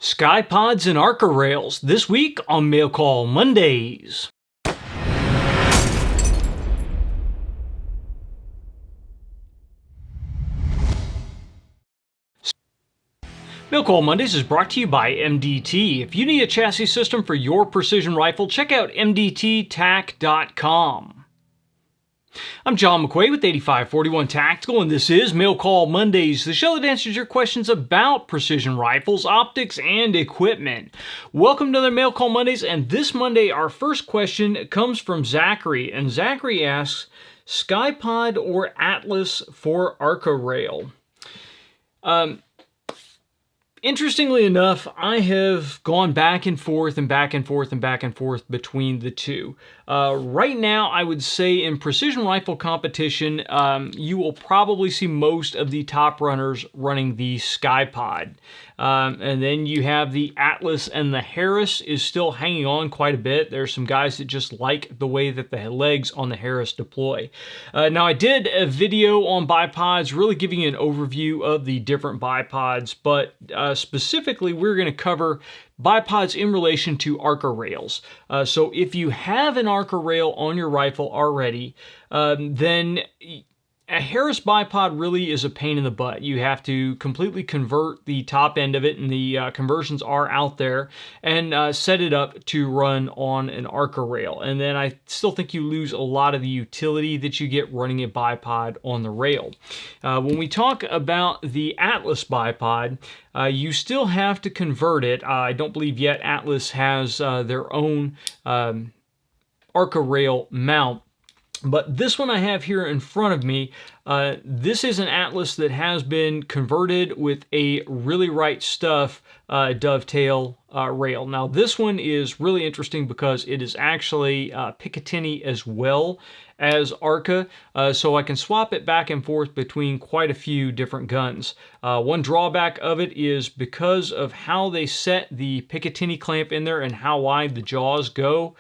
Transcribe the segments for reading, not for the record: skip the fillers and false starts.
Ckye-Pods and Arca rails this week on Mail Call Mondays. Mail Call Mondays is brought to you by MDT. If you need a chassis system for your precision rifle, check out mdttac.com. I'm John McQuay with 8541 Tactical, and this is Mail Call Mondays, the show that answers your questions about precision rifles, optics, and equipment. Welcome to another Mail Call Mondays, and this Monday our first question comes from Zachary, and Zachary asks, Ckye-Pod or Atlas for Arca rail? Interestingly enough, I have gone back and forth and back and forth and back and forth between the two. Right now, I would say in precision rifle competition, you will probably see most of the top runners running the Ckye-Pod. And then you have the Atlas, and the Harris is still hanging on quite a bit. There's some guys that just like the way that the legs on the Harris deploy. Now, I did a video on bipods, really giving you an overview of the different bipods, but specifically, we're going to cover bipods in relation to Arca rails. So if you have an Arca rail on your rifle already, then a Harris bipod really is a pain in the butt. You have to completely convert the top end of it, and the conversions are out there, and set it up to run on an Arca rail. And then I still think you lose a lot of the utility that you get running a bipod on the rail. When we talk about the Atlas bipod, you still have to convert it. I don't believe yet Atlas has their own Arca rail mount. But this one I have here in front of me, this is an Atlas that has been converted with a really right stuff dovetail rail. Now this one is really interesting because it is actually Picatinny as well as Arca, so I can swap it back and forth between quite a few different guns. One drawback of it is because of how they set the Picatinny clamp in there and how wide the jaws go,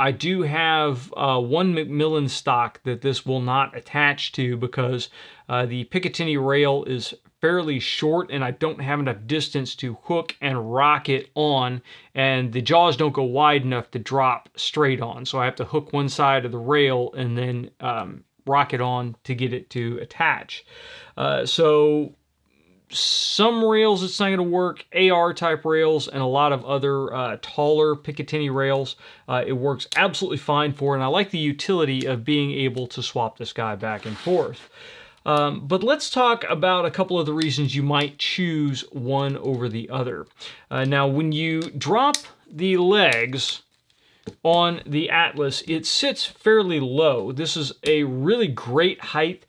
I do have one Macmillan stock that this will not attach to because the Picatinny rail is fairly short and I don't have enough distance to hook and rock it on, and the jaws don't go wide enough to drop straight on. So I have to hook one side of the rail and then rock it on to get it to attach. So some rails it's not going to work, AR type rails and a lot of other taller Picatinny rails it works absolutely fine for, and I like the utility of being able to swap this guy back and forth. But let's talk about a couple of the reasons you might choose one over the other. Now when you drop the legs on the Atlas, it sits fairly low. This is a really great height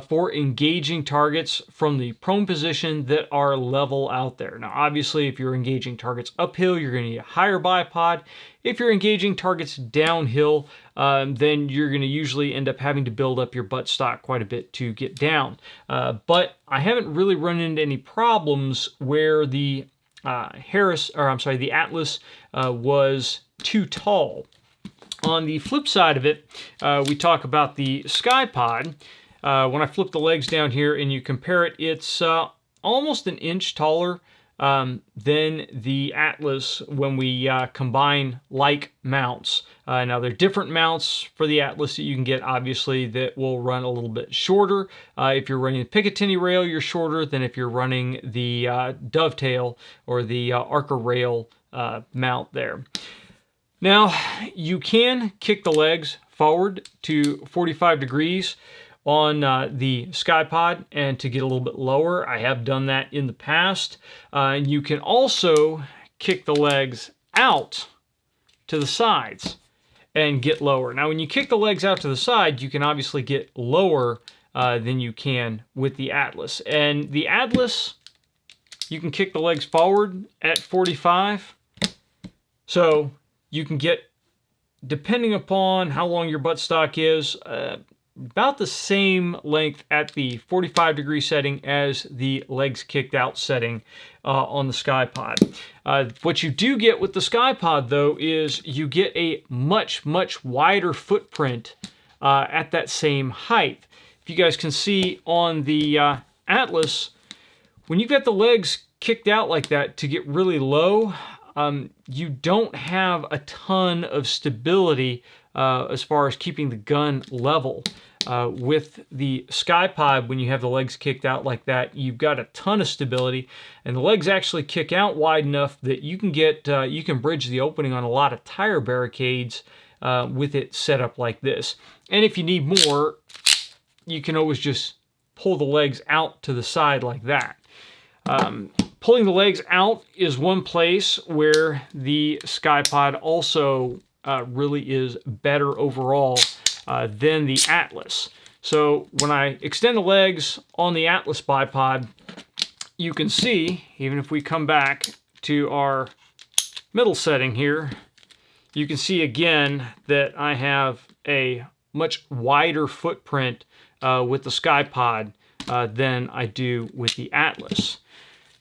for engaging targets from the prone position that are level out there. Now obviously if you're engaging targets uphill, you're going to need a higher bipod. If you're engaging targets downhill, then you're going to usually end up having to build up your buttstock quite a bit to get down. But I haven't really run into any problems where the the Atlas was too tall. On the flip side of it, we talk about the Ckye-Pod. When I flip the legs down here and you compare it, it's almost an inch taller than the Atlas when we combine like mounts. Now there are different mounts for the Atlas that you can get, obviously, that will run a little bit shorter. If you're running the Picatinny rail, you're shorter than if you're running the dovetail or the Arca rail mount there. Now, you can kick the legs forward to 45 degrees on the Ckye-Pod and to get a little bit lower. I have done that in the past. And you can also kick the legs out to the sides and get lower. Now, when you kick the legs out to the side, you can obviously get lower than you can with the Atlas. And the Atlas, you can kick the legs forward at 45. So you can get, depending upon how long your buttstock is, about the same length at the 45 degree setting as the legs kicked out setting on the Ckye-Pod. What you do get with the Ckye-Pod though is you get a much wider footprint at that same height. If you guys can see on the Atlas, when you've got the legs kicked out like that to get really low, you don't have a ton of stability as far as keeping the gun level. With the Ckye-Pod, when you have the legs kicked out like that, you've got a ton of stability, and the legs actually kick out wide enough that you can get you can bridge the opening on a lot of tire barricades with it set up like this. And if you need more, you can always just pull the legs out to the side like that. Pulling the legs out is one place where the Ckye-Pod also really is better overall than the Atlas. So when I extend the legs on the Atlas bipod, you can see, even if we come back to our middle setting here, you can see again that I have a much wider footprint with the Ckye-Pod than I do with the Atlas.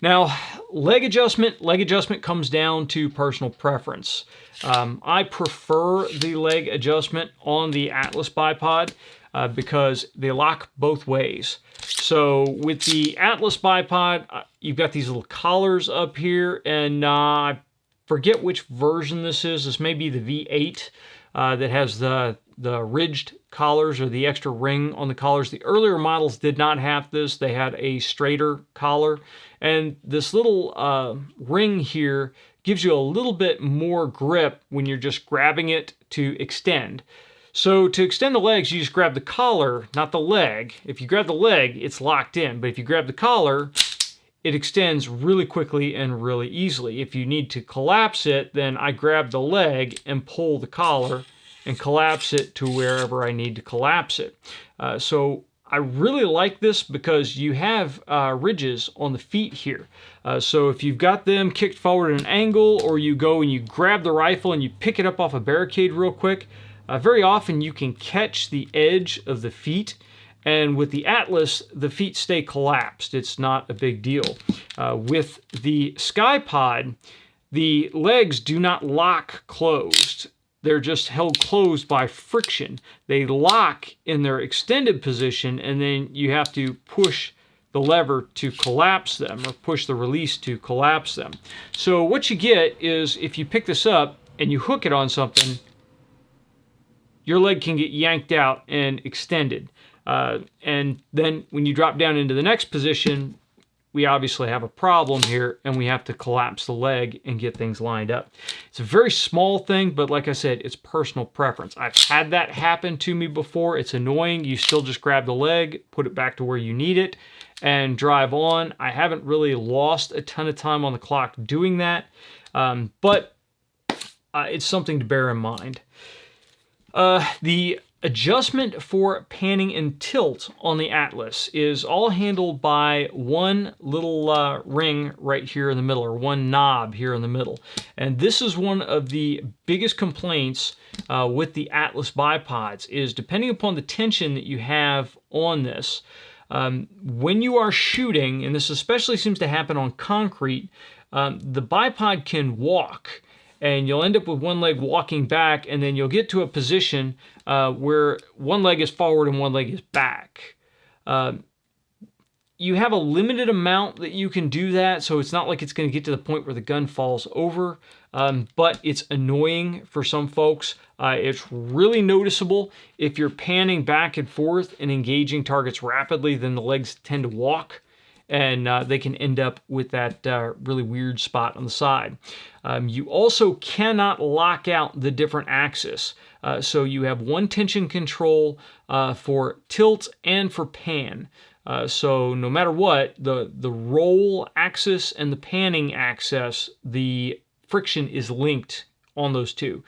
Now, leg adjustment comes down to personal preference. I prefer the leg adjustment on the Atlas bipod because they lock both ways. So with the Atlas bipod, you've got these little collars up here, and I forget which version this is. This may be the V8 that has the ridged collars or the extra ring on the collars. The earlier models did not have this. They had a straighter collar. And this little ring here gives you a little bit more grip when you're just grabbing it to extend. So to extend the legs, you just grab the collar, not the leg. If you grab the leg, it's locked in. But if you grab the collar, it extends really quickly and really easily. If you need to collapse it, then I grab the leg and pull the collar and collapse it to wherever I need to collapse it. So I really like this because you have ridges on the feet here. So if you've got them kicked forward at an angle, or you go and you grab the rifle and you pick it up off a barricade real quick, very often you can catch the edge of the feet. And with the Atlas, the feet stay collapsed. It's not a big deal. With the Ckye-Pod, the legs do not lock closed. They're just held closed by friction. They lock in their extended position, and then you have to push the lever to collapse them, or push the release to collapse them. So what you get is, if you pick this up and you hook it on something, your leg can get yanked out and extended. And then when you drop down into the next position, we obviously have a problem here, and we have to collapse the leg and get things lined up. It's a very small thing, but like I said, it's personal preference. I've had that happen to me before. It's annoying. You still just grab the leg, put it back to where you need it, and drive on. I haven't really lost a ton of time on the clock doing that, but it's something to bear in mind. The adjustment for panning and tilt on the Atlas is all handled by one little ring right here in the middle, or one knob here in the middle. And this is one of the biggest complaints with the Atlas bipods, is depending upon the tension that you have on this, when you are shooting, and this especially seems to happen on concrete, the bipod can walk, and you'll end up with one leg walking back, and then you'll get to a position where one leg is forward and one leg is back. You have a limited amount that you can do that, so it's not like it's going to get to the point where the gun falls over, but it's annoying for some folks. It's really noticeable if you're panning back and forth and engaging targets rapidly, then the legs tend to walk, and they can end up with that really weird spot on the side. You also cannot lock out the different axes. So you have one tension control for tilt and for pan. So no matter what, the roll axis and the panning axis, the friction is linked on those two.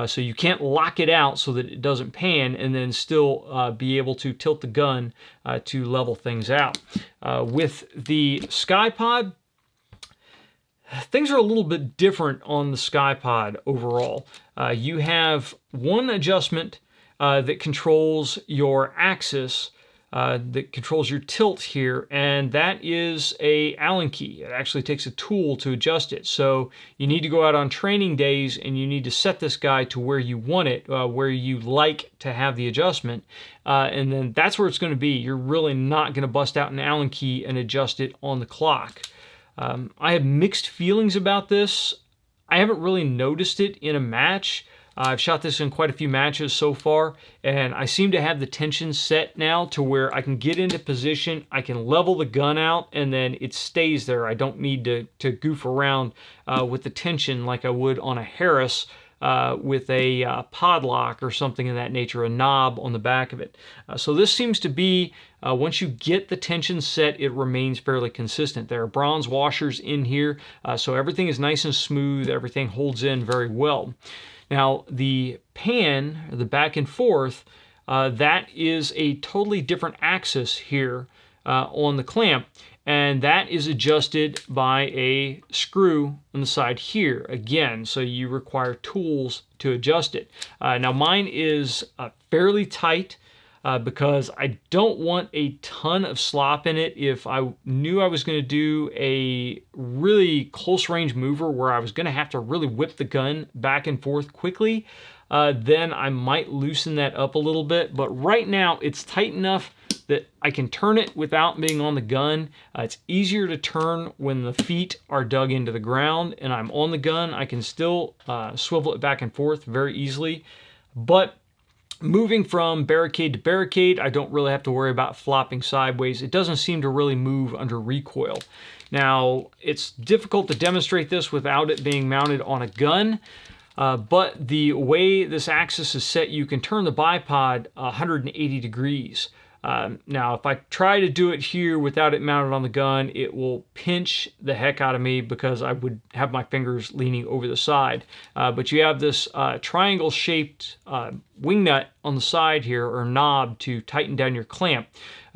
So you can't lock it out so that it doesn't pan and then still be able to tilt the gun to level things out. With the Ckye-Pod, things are a little bit different on the Ckye-Pod overall. You have one adjustment that controls your axis, that controls your tilt here, and that is a Allen key. It actually takes a tool to adjust it. So you need to go out on training days and you need to set this guy to where you want it, where you like to have the adjustment, and then that's where it's going to be. You're really not going to bust out an Allen key and adjust it on the clock. I have mixed feelings about this. I haven't really noticed it in a match. I've shot this in quite a few matches so far, and I seem to have the tension set now to where I can get into position, I can level the gun out, and then it stays there. I don't need to goof around with the tension like I would on a Harris with a pod lock or something of that nature, a knob on the back of it. So this seems to be, once you get the tension set, it remains fairly consistent. There are bronze washers in here, so everything is nice and smooth, everything holds in very well. Now, the pan, the back and forth, that is a totally different axis here on the clamp, and that is adjusted by a screw on the side here again, so you require tools to adjust it. Now, mine is fairly tight because I don't want a ton of slop in it. If I knew I was going to do a really close range mover where I was going to have to really whip the gun back and forth quickly, then I might loosen that up a little bit. But right now it's tight enough that I can turn it without being on the gun. It's easier to turn when the feet are dug into the ground and I'm on the gun. I can still swivel it back and forth very easily. But moving from barricade to barricade, I don't really have to worry about flopping sideways. It doesn't seem to really move under recoil. Now, it's difficult to demonstrate this without it being mounted on a gun, but the way this axis is set, you can turn the bipod 180 degrees. Now, if I try to do it here without it mounted on the gun, it will pinch the heck out of me because I would have my fingers leaning over the side. But you have this triangle-shaped wing nut on the side here, or knob, to tighten down your clamp.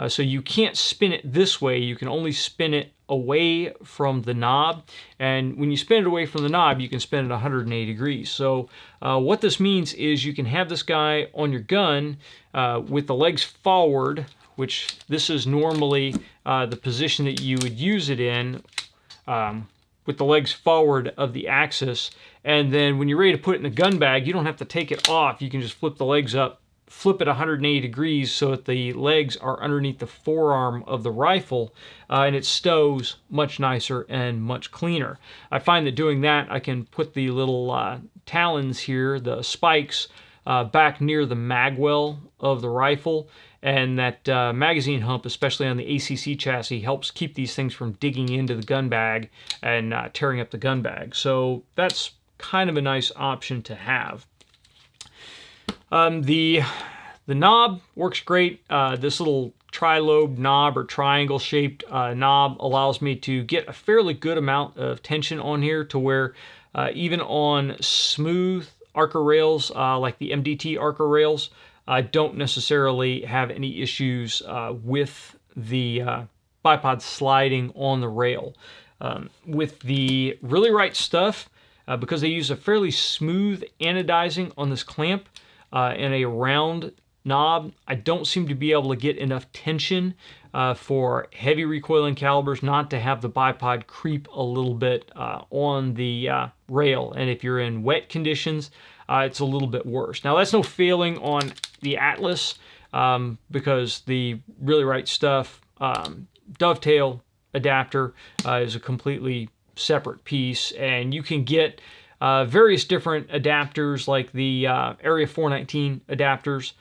So you can't spin it this way. You can only spin it away from the knob, and when you spin it away from the knob, you can spin it 180 degrees. So what this means is you can have this guy on your gun with the legs forward, which this is normally the position that you would use it in, with the legs forward of the axis, and then when you're ready to put it in the gun bag, you don't have to take it off. You can just flip the legs up, flip it 180 degrees so that the legs are underneath the forearm of the rifle, and it stows much nicer and much cleaner. I find that doing that, I can put the little talons here, the spikes, back near the magwell of the rifle, and that magazine hump, especially on the ACC chassis, helps keep these things from digging into the gun bag and tearing up the gun bag. So that's kind of a nice option to have. The knob works great. This little tri-lobe knob or triangle-shaped knob allows me to get a fairly good amount of tension on here to where even on smooth Arca rails like the MDT Arca rails, I don't necessarily have any issues with the bipod sliding on the rail. With the Really Right Stuff, because they use a fairly smooth anodizing on this clamp, and a round knob, I don't seem to be able to get enough tension for heavy recoiling calibers not to have the bipod creep a little bit on the rail. And if you're in wet conditions, it's a little bit worse. Now, that's no failing on the Atlas because the Really Right Stuff dovetail adapter is a completely separate piece, and you can get various different adapters like the Area 419 adapters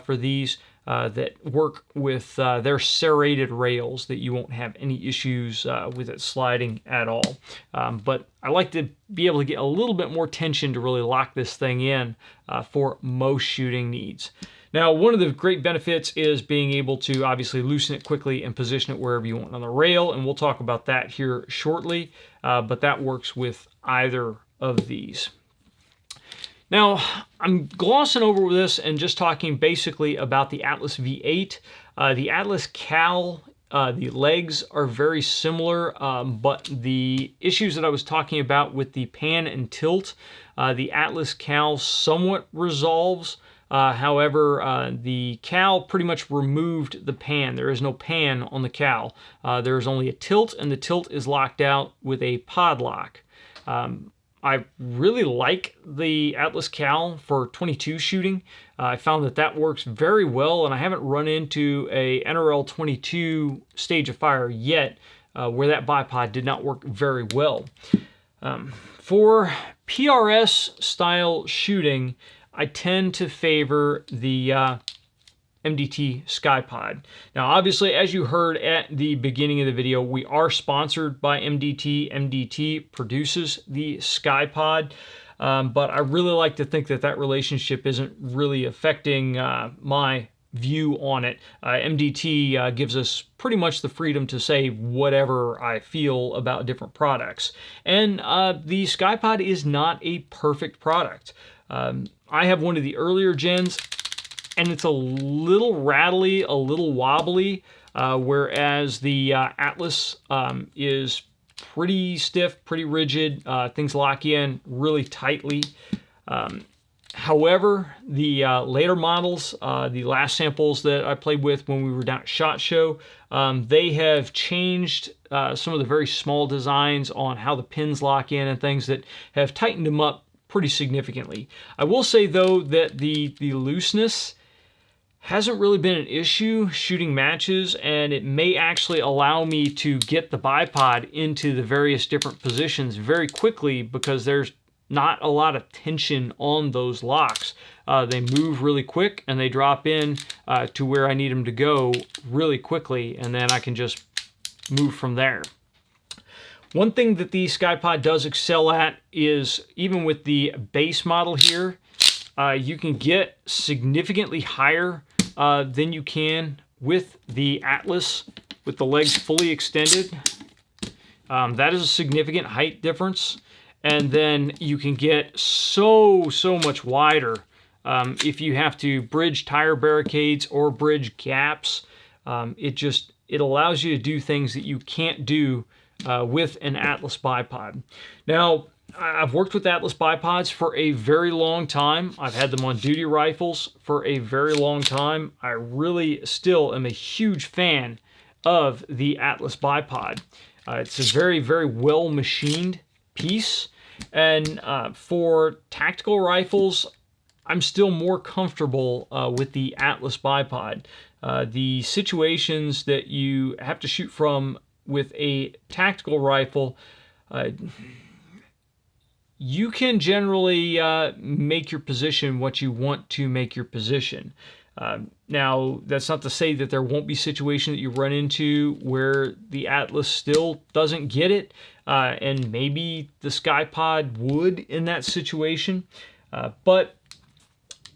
for these that work with their serrated rails that you won't have any issues with it sliding at all. But I like to be able to get a little bit more tension to really lock this thing in for most shooting needs. Now, one of the great benefits is being able to obviously loosen it quickly and position it wherever you want on the rail, and we'll talk about that here shortly, but that works with either of these. Now, I'm glossing over this and just talking basically about the Atlas V8. The Atlas Cal, the legs are very similar, but the issues that I was talking about with the pan and tilt, the Atlas Cal somewhat resolves. However, the Cal pretty much removed the pan. There is no pan on the Cal. There is only a tilt, and the tilt is locked out with a pod lock. I really like the Atlas Cal for 22 shooting. I found that that works very well, and I haven't run into a NRL 22 stage of fire yet where that bipod did not work very well. For PRS style shooting, I tend to favor the MDT Ckye-Pod. Now, obviously, as you heard at the beginning of the video, we are sponsored by MDT. MDT produces the Ckye-Pod, but I really like to think that that relationship isn't really affecting my view on it. MDT gives us pretty much the freedom to say whatever I feel about different products. And the Ckye-Pod is not a perfect product. I have one of the earlier gens, and it's a little rattly, a little wobbly, whereas the Atlas is pretty stiff, pretty rigid. Things lock in really tightly. However, the later models, the last samples that I played with when we were down at SHOT Show, they have changed some of the very small designs on how the pins lock in and things that have tightened them up pretty significantly. I will say, though, that the looseness hasn't really been an issue shooting matches, and it may actually allow me to get the bipod into the various different positions very quickly because there's not a lot of tension on those locks. They move really quick and they drop in to where I need them to go really quickly, and then I can just move from there. One thing that the Ckye-Pod does excel at is, even with the base model here, you can get significantly higher than you can with the Atlas with the legs fully extended. That is a significant height difference. And then you can get so much wider if you have to bridge tire barricades or bridge gaps. It allows you to do things that you can't do with an Atlas bipod. Now, I've worked with Atlas bipods for a very long time. I've had them on duty rifles for a very long time. I really still am a huge fan of the Atlas bipod. It's a very well machined piece. And for tactical rifles, I'm still more comfortable with the Atlas bipod. The situations that you have to shoot from with a tactical rifle, you can generally make your position what you want to make your position. Now, that's not to say that there won't be situations that you run into where the Atlas still doesn't get it, and maybe the Ckye-Pod would in that situation. But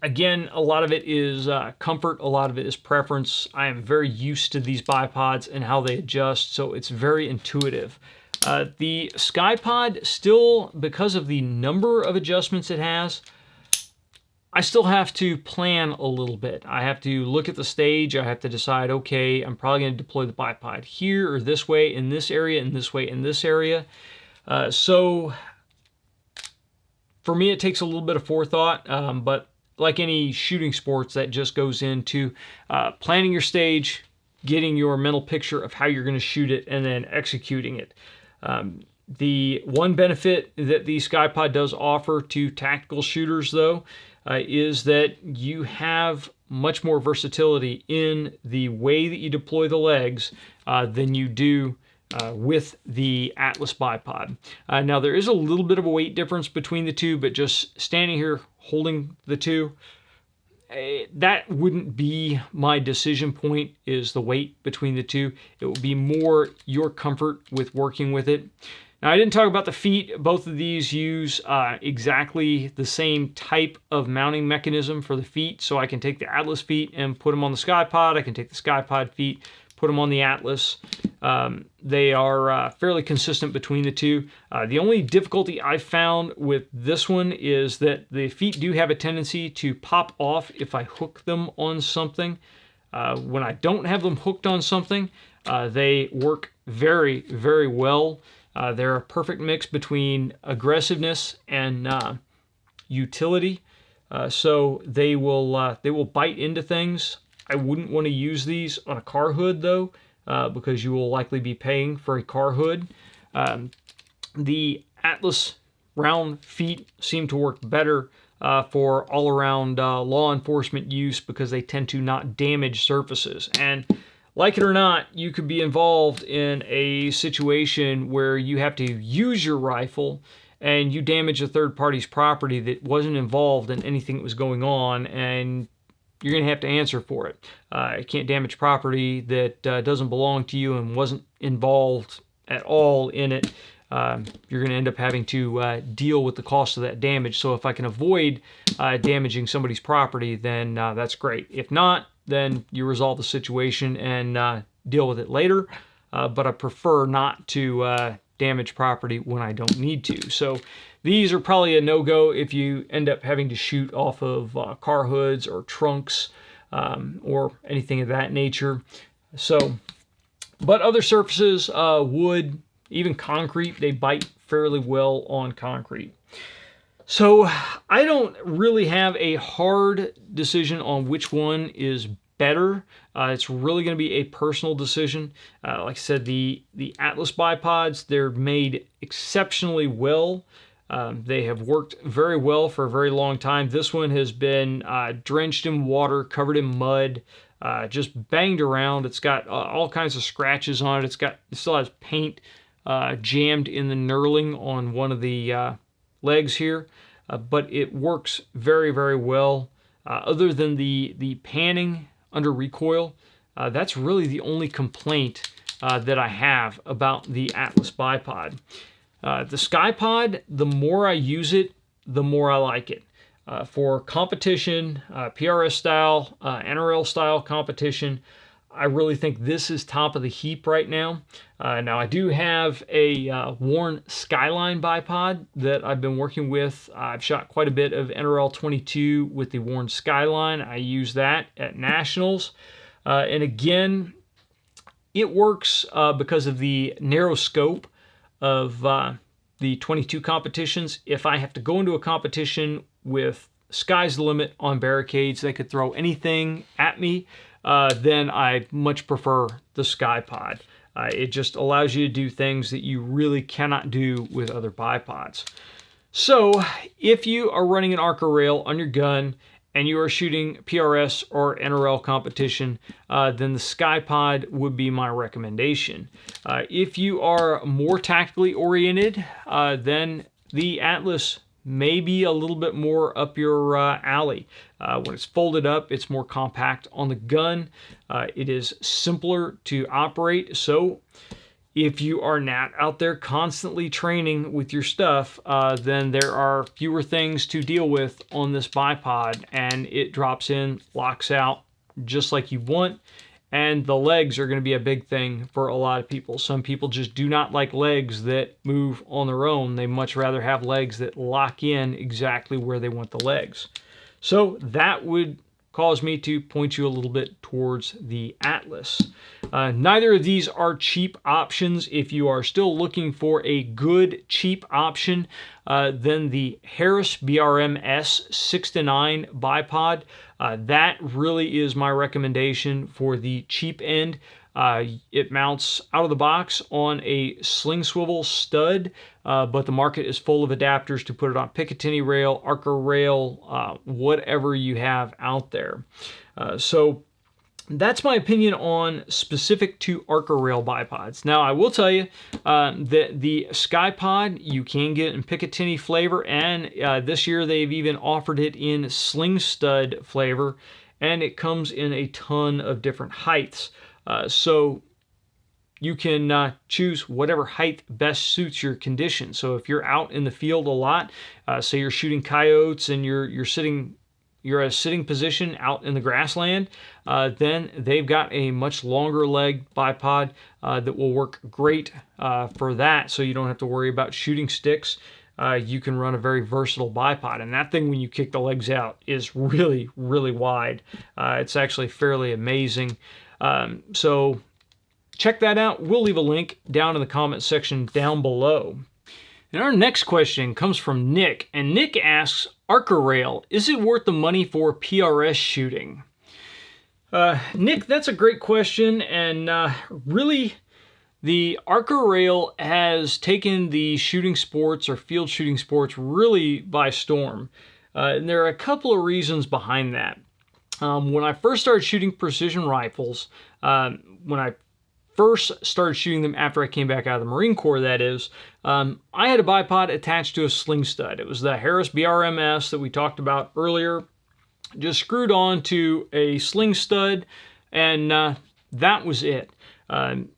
again, a lot of it is comfort, a lot of it is preference. I am very used to these bipods and how they adjust, so it's very intuitive. The Ckye-Pod still, because of the number of adjustments it has, I still have to plan a little bit. I have to look at the stage. I have to decide, okay, I'm probably going to deploy the bipod here or this way in this area and this way in this area. So for me, it takes a little bit of forethought, but like any shooting sports, that just goes into planning your stage, getting your mental picture of how you're going to shoot it, and then executing it. The one benefit that the Ckye-Pod does offer to tactical shooters, though, is that you have much more versatility in the way that you deploy the legs than you do with the Atlas bipod. Now, there is a little bit of a weight difference between the two, but just standing here holding the two, that wouldn't be my decision point, is the weight between the two. It would be more your comfort with working with it. Now, I didn't talk about the feet. Both of these use exactly the same type of mounting mechanism for the feet. So I can take the Atlas feet and put them on the Ckye-Pod. I can take the Ckye-Pod feet, put them on the Atlas. They are fairly consistent between the two. The only difficulty I found with this one is that the feet do have a tendency to pop off if I hook them on something. When I don't have them hooked on something, they work very well. They're a perfect mix between aggressiveness and utility. So they will bite into things. I wouldn't want to use these on a car hood, though, because you will likely be paying for a car hood. The Atlas round feet seem to work better for all-around law enforcement use because they tend to not damage surfaces. And like it or not, you could be involved in a situation where you have to use your rifle and you damage a third party's property that wasn't involved in anything that was going on, and you're going to have to answer for it. You can't damage property that doesn't belong to you and wasn't involved at all in it. You're going to end up having to deal with the cost of that damage. So if I can avoid damaging somebody's property, then that's great. If not, then you resolve the situation and deal with it later. But I prefer not to damage property when I don't need to. So these are probably a no-go if you end up having to shoot off of car hoods or trunks or anything of that nature. So, but other surfaces, wood, even concrete, they bite fairly well on concrete. So I don't really have a hard decision on which one is better. It's really going to be a personal decision. Like I said, the Atlas bipods, they're made exceptionally well. They have worked very well for a very long time. This one has been drenched in water, covered in mud, just banged around. It's got all kinds of scratches on it. It still has paint jammed in the knurling on one of the legs here, but it works very, very well. Other than the panning under recoil, that's really the only complaint that I have about the Atlas bipod. The Ckye-Pod, the more I use it, the more I like it. For competition, PRS style, NRL style competition, I really think this is top of the heap right now. Now I do have a worn Skyline bipod that I've been working with. I've shot quite a bit of NRL 22 with the worn Skyline. I use that at Nationals. And again, it works because of the narrow scope of the 22 competitions. If I have to go into a competition with sky's the limit on barricades, they could throw anything at me, then I much prefer the Ckye-Pod. It just allows you to do things that you really cannot do with other bipods. So if you are running an Arca rail on your gun and you are shooting PRS or NRL competition, then the Ckye-Pod would be my recommendation. If you are more tactically oriented, then the Atlas may be a little bit more up your alley. When it's folded up, it's more compact on the gun. It is simpler to operate. So if you are not out there constantly training with your stuff, then there are fewer things to deal with on this bipod, and it drops in, locks out just like you want. And the legs are going to be a big thing for a lot of people. Some people just do not like legs that move on their own. They much rather have legs that lock in exactly where they want the legs. So that would cause me to point you a little bit towards the Atlas. Neither of these are cheap options. If you are still looking for a good cheap option, then the Harris BRM-S 6-9 bipod, that really is my recommendation for the cheap end. It mounts out of the box on a sling swivel stud, but the market is full of adapters to put it on Picatinny rail, Arca rail, whatever you have out there. So that's my opinion on specific to Arca rail bipods. Now I will tell you that the Ckye-Pod you can get in Picatinny flavor, and this year they've even offered it in sling stud flavor, and it comes in a ton of different heights. So you can choose whatever height best suits your condition. So if you're out in the field a lot, say you're shooting coyotes and you're at a sitting position out in the grassland, then they've got a much longer leg bipod that will work great for that. So you don't have to worry about shooting sticks. You can run a very versatile bipod, and that thing, when you kick the legs out, is really, really wide. It's actually fairly amazing. So check that out. We'll leave a link down in the comment section down below. And our next question comes from Nick, and Nick asks, Arca rail, is it worth the money for PRS shooting? Nick, that's a great question, and really the Arca rail has taken the shooting sports or field shooting sports really by storm. And there are a couple of reasons behind that. When I first started shooting precision rifles, when I first started shooting them after I came back out of the Marine Corps, that is, I had a bipod attached to a sling stud. It was the Harris BRMS that we talked about earlier, just screwed on to a sling stud, and that was it.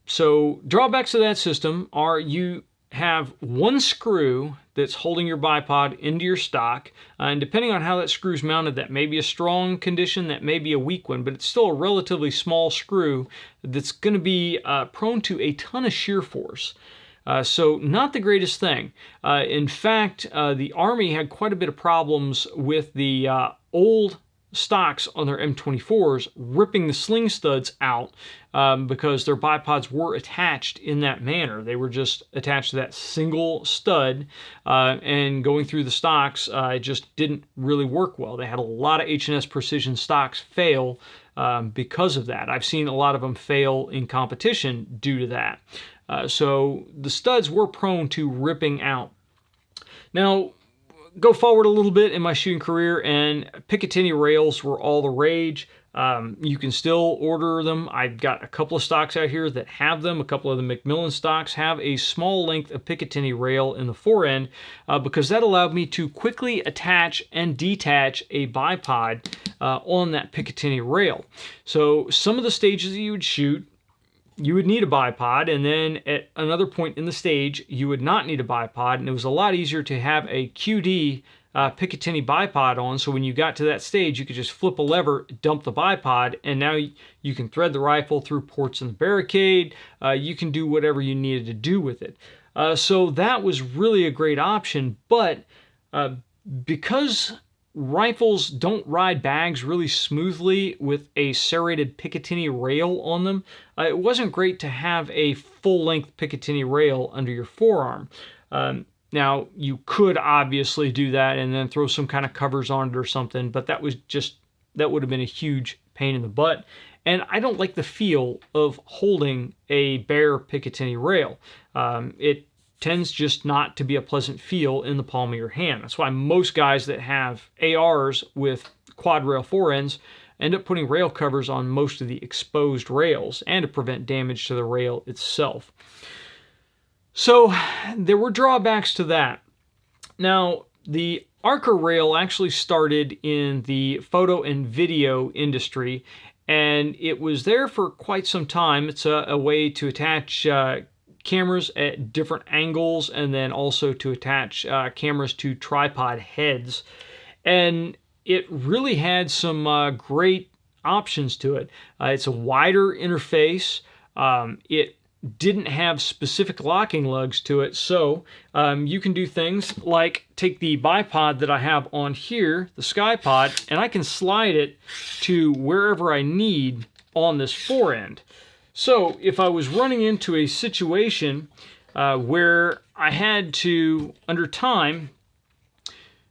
So drawbacks to that system are you have one screw that's holding your bipod into your stock, and depending on how that screw's mounted, that may be a strong condition, that may be a weak one, but it's still a relatively small screw that's going to be prone to a ton of shear force. So not the greatest thing. In fact, the Army had quite a bit of problems with the old stocks on their M24s ripping the sling studs out because their bipods were attached in that manner. They were just attached to that single stud, and going through the stocks, it just didn't really work well. They had a lot of H&S Precision stocks fail because of that. I've seen a lot of them fail in competition due to that. So the studs were prone to ripping out. Now, go forward a little bit in my shooting career, and Picatinny rails were all the rage. You can still order them. I've got a couple of stocks out here that have them. A couple of the Macmillan stocks have a small length of Picatinny rail in the forend because that allowed me to quickly attach and detach a bipod on that Picatinny rail. So some of the stages that you would shoot, you would need a bipod, and then at another point in the stage, you would not need a bipod, and it was a lot easier to have a QD Picatinny bipod on, so when you got to that stage, you could just flip a lever, dump the bipod, and now you can thread the rifle through ports in the barricade. You can do whatever you needed to do with it. So that was really a great option, but because rifles don't ride bags really smoothly with a serrated Picatinny rail on them, it wasn't great to have a full-length Picatinny rail under your forearm. Now, you could obviously do that and then throw some kind of covers on it or something, but that would have been a huge pain in the butt. And I don't like the feel of holding a bare Picatinny rail. It tends just not to be a pleasant feel in the palm of your hand. That's why most guys that have ARs with quad rail forends end up putting rail covers on most of the exposed rails and to prevent damage to the rail itself. So there were drawbacks to that. Now, the Arca rail actually started in the photo and video industry, and it was there for quite some time. It's a way to attach cameras at different angles, and then also to attach cameras to tripod heads. And it really had some great options to it. It's a wider interface. It didn't have specific locking lugs to it, so you can do things like take the bipod that I have on here, the Ckye-Pod, and I can slide it to wherever I need on this forend. So if I was running into a situation where I had to, under time,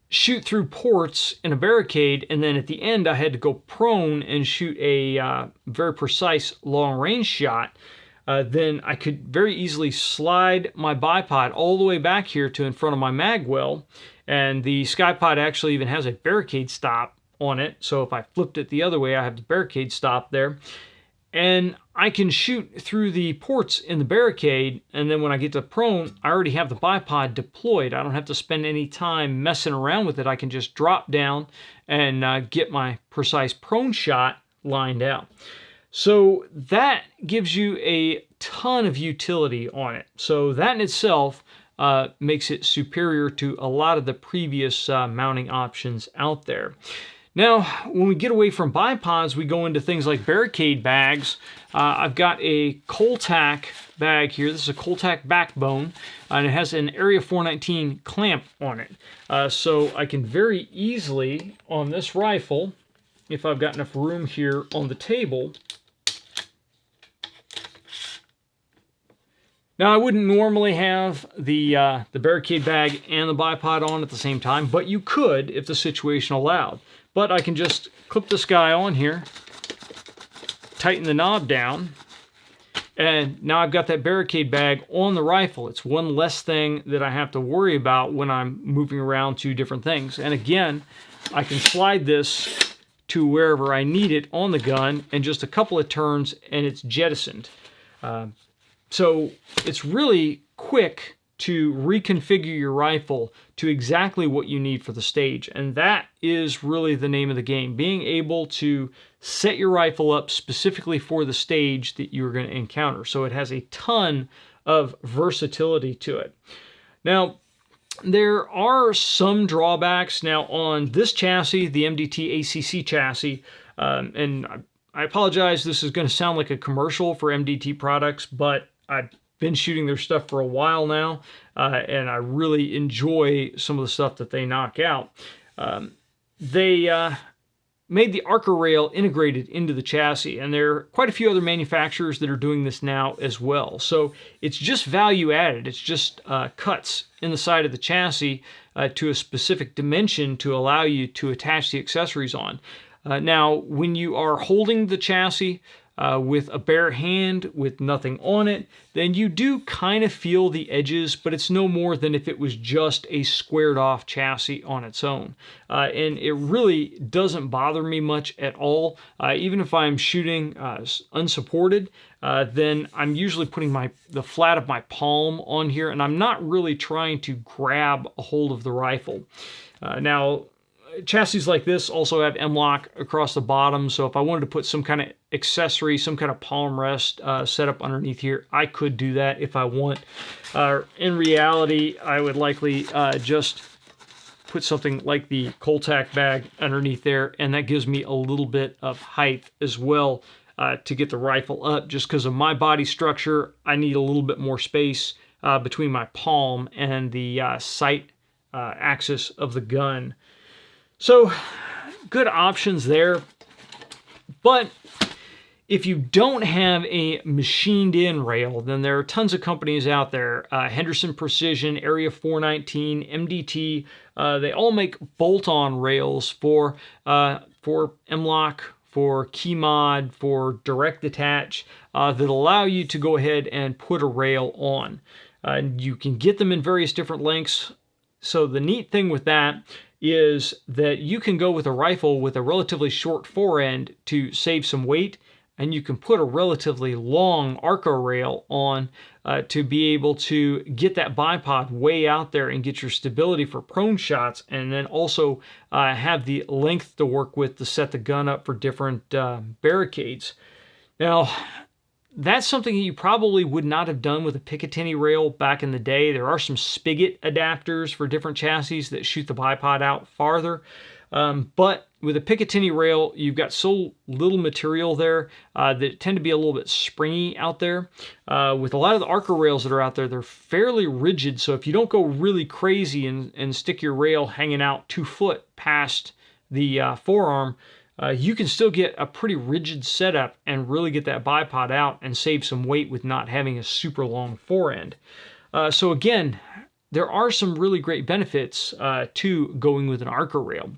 shoot through ports in a barricade, and then at the end I had to go prone and shoot a very precise long-range shot, then I could very easily slide my bipod all the way back here to in front of my mag well, and the Ckye-Pod actually even has a barricade stop on it, so if I flipped it the other way, I have the barricade stop there. And I can shoot through the ports in the barricade, and then when I get to prone, I already have the bipod deployed. I don't have to spend any time messing around with it. I can just drop down and get my precise prone shot lined out. So that gives you a ton of utility on it. So that in itself makes it superior to a lot of the previous mounting options out there. Now, when we get away from bipods, we go into things like barricade bags. I've got a Coltac bag here. This is a Coltac backbone, and it has an Area 419 clamp on it. So I can very easily, on this rifle, if I've got enough room here on the table. Now, I wouldn't normally have the barricade bag and the bipod on at the same time, but you could if the situation allowed. But I can just clip this guy on here, tighten the knob down, and now I've got that barricade bag on the rifle. It's one less thing that I have to worry about when I'm moving around to different things. And again, I can slide this to wherever I need it on the gun, and just a couple of turns and it's jettisoned. So it's really quick to reconfigure your rifle to exactly what you need for the stage. And that is really the name of the game, being able to set your rifle up specifically for the stage that you're going to encounter. So it has a ton of versatility to it. Now, there are some drawbacks. Now, on this chassis, the MDT ACC chassis, and I apologize, this is going to sound like a commercial for MDT products, but I've been shooting their stuff for a while now, and I really enjoy some of the stuff that they knock out. They made the Arca rail integrated into the chassis, and there are quite a few other manufacturers that are doing this now as well. So it's just value added. It's just cuts in the side of the chassis to a specific dimension to allow you to attach the accessories on. Now, when you are holding the chassis with a bare hand with nothing on it, then you do kind of feel the edges, but it's no more than if it was just a squared off chassis on its own. And it really doesn't bother me much at all. Even if I'm shooting unsupported, then I'm usually putting the flat of my palm on here, and I'm not really trying to grab a hold of the rifle. Now, chassis like this also have M-lock across the bottom, so if I wanted to put some kind of accessory, some kind of palm rest setup underneath here, I could do that if I want. In reality, I would likely just put something like the Coltac bag underneath there, and that gives me a little bit of height as well to get the rifle up. Just because of my body structure, I need a little bit more space between my palm and the sight axis of the gun. So, good options there. But if you don't have a machined-in rail, then there are tons of companies out there. Henderson Precision, Area 419, MDT. They all make bolt-on rails for M-lock, for Ckye-Mod, for direct attach, that allow you to go ahead and put a rail on. You can get them in various different lengths. So the neat thing with that is that you can go with a rifle with a relatively short forend to save some weight, and you can put a relatively long Arca rail on to be able to get that bipod way out there and get your stability for prone shots, and then also have the length to work with to set the gun up for different barricades. Now, that's something you probably would not have done with a Picatinny rail back in the day. There are some spigot adapters for different chassis that shoot the bipod out farther. But with a Picatinny rail, you've got so little material there that tend to be a little bit springy out there. With a lot of the Arca rails that are out there, they're fairly rigid. So if you don't go really crazy and stick your rail hanging out 2 foot past the forearm, you can still get a pretty rigid setup and really get that bipod out and save some weight with not having a super long forend. So again, there are some really great benefits to going with an Arca rail.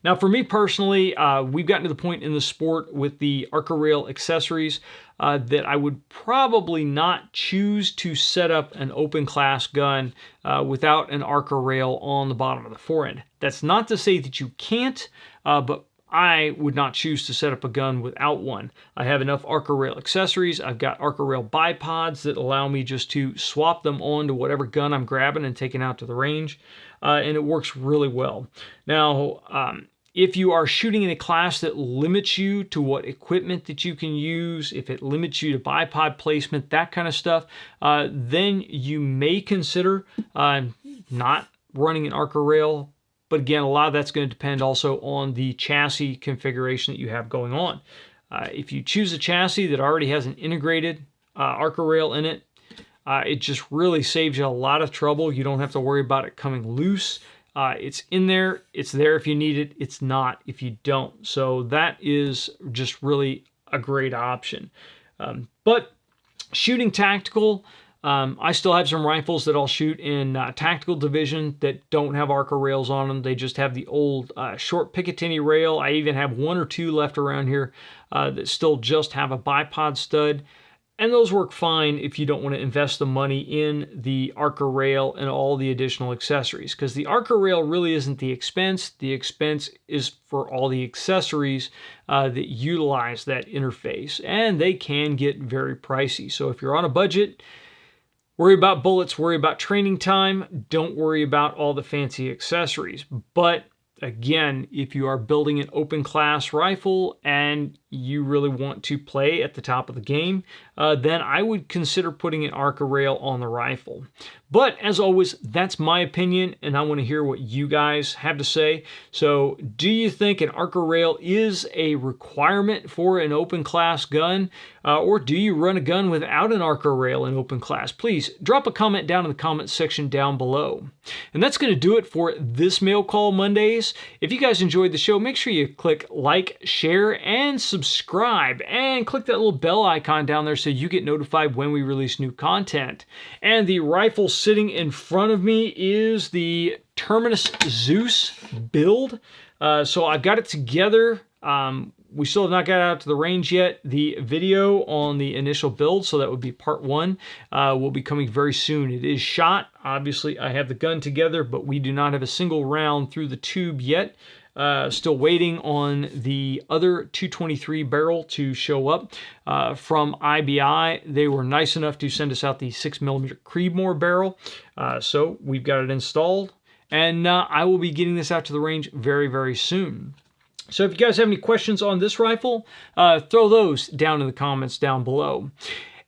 Now, for me personally, we've gotten to the point in the sport with the Arca rail accessories that I would probably not choose to set up an open class gun without an Arca rail on the bottom of the forend. That's not to say that you can't, but I would not choose to set up a gun without one. I have enough Arca rail accessories. I've got Arca rail bipods that allow me just to swap them on to whatever gun I'm grabbing and taking out to the range, and it works really well. Now, if you are shooting in a class that limits you to what equipment that you can use, if it limits you to bipod placement, that kind of stuff, then you may consider not running an Arca rail. But again, a lot of that's going to depend also on the chassis configuration that you have going on. If you choose a chassis that already has an integrated Arca rail in it, it just really saves you a lot of trouble. You don't have to worry about it coming loose. It's in there. It's there if you need it. It's not if you don't. So that is just really a great option. But shooting tactical, I still have some rifles that I'll shoot in tactical division that don't have Arca rails on them. They just have the old short Picatinny rail. I even have 1 or 2 left around here that still just have a bipod stud. And those work fine if you don't want to invest the money in the Arca rail and all the additional accessories, because the Arca rail really isn't the expense. The expense is for all the accessories that utilize that interface, and they can get very pricey. So if you're on a budget, worry about bullets, worry about training time, don't worry about all the fancy accessories. But again, if you are building an open class rifle and you really want to play at the top of the game, then I would consider putting an Arca rail on the rifle. But as always, that's my opinion, and I want to hear what you guys have to say. So do you think an Arca rail is a requirement for an open class gun? Or do you run a gun without an Arca rail in open class? Please drop a comment down in the comment section down below. And that's going to do it for this Mail Call Mondays. If you guys enjoyed the show, make sure you click like, share, and subscribe, and click that little bell icon down there so you get notified when we release new content. And the rifle sitting in front of me is the Terminus Zeus build. So I've got it together. We still have not got out to the range yet. The video on the initial build, so that would be part 1, will be coming very soon. It is shot. Obviously, I have the gun together, but we do not have a single round through the tube yet. Still waiting on the other 223 barrel to show up from IBI. They were nice enough to send us out the 6mm Creedmoor barrel. So we've got it installed, and I will be getting this out to the range very, very soon. So if you guys have any questions on this rifle, throw those down in the comments down below.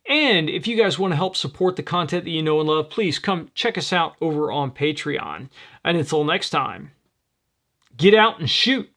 And if you guys want to help support the content that you know and love, please come check us out over on Patreon. And until next time, get out and shoot.